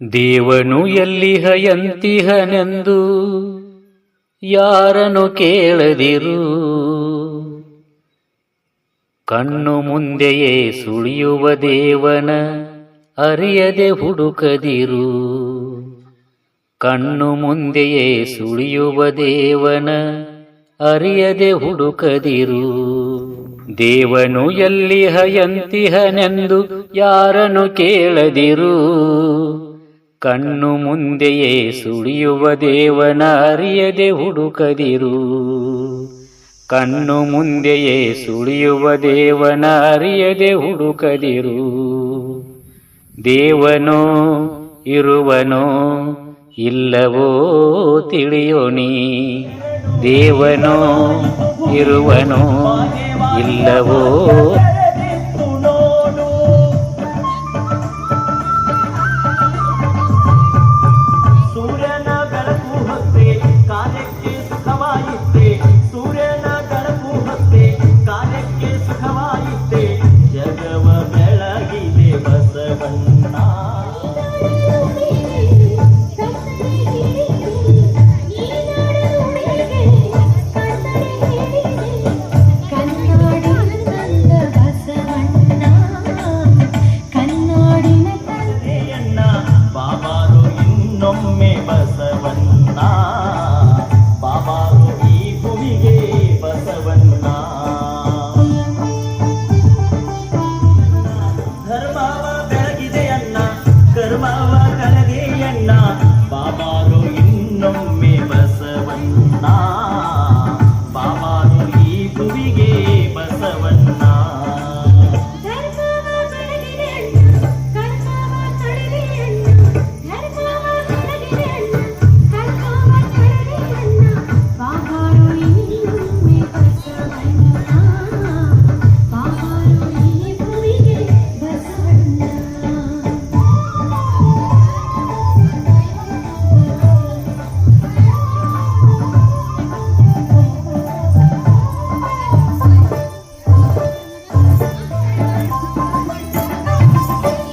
ದೇವನು ಎಲ್ಲಿಹಯಂತಿಹನೆಂದು ಯಾರನ್ನು ಕೇಳದಿರು. ಕಣ್ಣು ಮುಂದೆಯೇ ಸುಳಿಯುವ ದೇವನ ಅರಿಯದೆ ಹುಡುಕದಿರು. ಕಣ್ಣು ಮುಂದೆಯೇ ಸುಳಿಯುವ ದೇವನ ಅರಿಯದೆ ಹುಡುಕದಿರು. ದೇವನು ಎಲ್ಲಿಹಯಂತಿಹನೆಂದು ಯಾರನ್ನು ಕೇಳದಿರು. ಕಣ್ಣು ಮುಂದೆಯೇ ಸುಳಿಯುವ ದೇವನ ಅರಿಯದೆ ಹುಡುಕದಿರು. ಕಣ್ಣು ಮುಂದೆಯೇ ಸುಳಿಯುವ ದೇವನ ಅರಿಯದೆ ಹುಡುಕದಿರು. ದೇವನೋ ಇರುವನೋ ಇಲ್ಲವೋ ತಿಳಿಯೋಣಿ. ದೇವನೋ ಇರುವನೋ ಇಲ್ಲವೋ ಸೂರ್ಯನ ಬೆಳಕು ಹತ್ತೆ ಕಾಲಕ್ಕೆ ಸುಖವಾಯಿತೆ. ಸೂರ್ಯನ ಬೆಳಕು ಹತ್ತೆ ಕಾಲಕ್ಕೆ ಸುಖವಾಯಿತೆ. ಜಗವ ಬೆಳಗಿದೆ ಬಸವಣ್ಣ. ಬಾಬಾರು ಇನ್ನೊಮ್ಮೆ ಬಸವಣ್ಣ. ಬಾಬಾರು ಈ ಭೂಮಿಗೆ ಬಸವಣ್ಣ. ಧರ್ಮವ ಬೆಳಗಿದೆಯಣ್ಣ, ಕರ್ಮವ ಕಳೆದೆಯಣ್ಣ. ಬಾಬಾರು ಇನ್ನೊಮ್ಮೆ ಬಸವಣ್ಣ. ಬಾಬಾರು ಈ ಭೂಮಿಗೆ ಬಸವಣ್ಣ.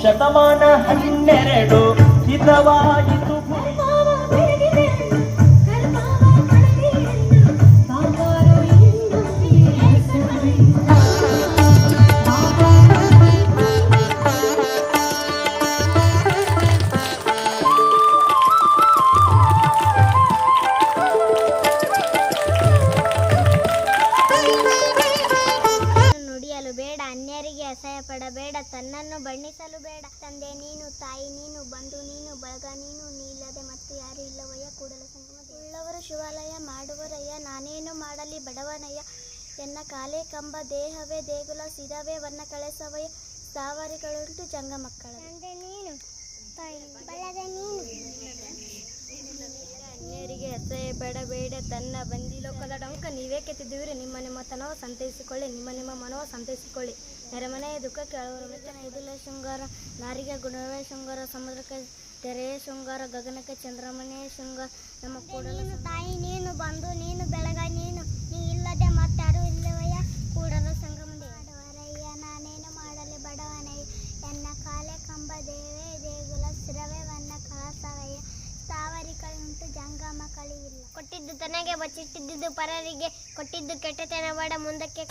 ಶತಮಾನ 12 ಹಿತವಾಯಿತು. ಬೇಡ, ಅನ್ಯರಿಗೆ ಅಸಹ್ಯ ಪಡಬೇಡ, ತನ್ನನ್ನು ಬಣ್ಣಿಸಲು ಬೇಡ. ತಂದೆ ನೀನು, ತಾಯಿ ನೀನು, ಬಂಧು ನೀನು, ಬಳಗ ನೀನು, ನೀಲ್ಲದೆ ಮತ್ತು ಯಾರು ಇಲ್ಲವಯ್ಯ ಕೂಡಲ ಸಂಗಮ. ಉಳ್ಳವರು ಶಿವಾಲಯ ಮಾಡುವರಯ್ಯ, ನಾನೇನು ಮಾಡಲಿ ಬಡವನಯ್ಯ. ಎನ್ನ ಕಾಲೇ ಕಂಬ, ದೇಹವೇ ದೇಗುಲ, ಸಿರವೇ ವನ್ನ ಕಳೆಸವಯ್ಯ. ಸ್ಥಾವರಿಗಳುಂಟು ಜಂಗ ಮಕ್ಕಳ. ತಂದೆ ನೀನು, ತಾಯಿ ಬಳಗ ನೀನು. ಅನ್ಯರಿಗೆ ಅಸಹ್ಯ ಪಡಬೇಡ, ತನ್ನ ಬಂದಿ ಲೋಕದ ಡಂಕ ನೀವೇ ಕೆತ್ತಿದ್ದೀರಿ. ನಿಮ್ಮ ನಿಮ್ಮ ತನವ ಸಂತೈಸಿಕೊಳ್ಳಿ, ನಿಮ್ಮ ಮನವ ಸಂತೈಸಿಕೊಳ್ಳಿ. ನೆರೆಮನೆಯ ದುಃಖಕ್ಕೆ ಅಳವರು ಮೆಚ್ಚನ ಇದುಲೇ ಶೃಂಗಾರ. ನಾರಿಗೆ ಗುಣವೇ ಶೃಂಗಾರ, ಸಮುದ್ರಕ್ಕೆ ತೆರೆಯೇ ಶೃಂಗಾರ, ಗಗನಕ್ಕೆ ಚಂದ್ರಮನೆಯೇ ಶೃಂಗಾರ. ನಮ್ಮ ಕೂಡಲ ತಾಯಿ ನೀನು, ಬಂಧು ನೀನು, ಬೆಳಗ ನೀನು, ನೀ ಇಲ್ಲದೆ ಮತ್ತಾರು ಇಲ್ಲವಯ್ಯ ಕೂಡಲ ಸಂಗಮ. ಬಡವರಯ್ಯ ನಾನೇನು ಮಾಡಲಿ ಬಡವನಯ್ಯ. ಎನ್ನ ಕಾಲೇ ಕಂಬ, ದೇವೇ ದೇಗುಲ, ಸಿರವೇ ವನ್ನ ಕಳಸವಯ್ಯ. ಸ್ಥಾವರಿಗಳುಂಟು ಜಂಗಮ ಕಳಿಯಿಲ್ಲ. ಕೊಟ್ಟಿದ್ದು ತನಗೆ ಬಚ್ಚಿಟ್ಟಿದ್ದು ಪರರಿಗೆ, ಕೊಟ್ಟಿದ್ದು ಕೆಟ್ಟತನ ಬೇಡ ಮುಂದಕ್ಕೆ.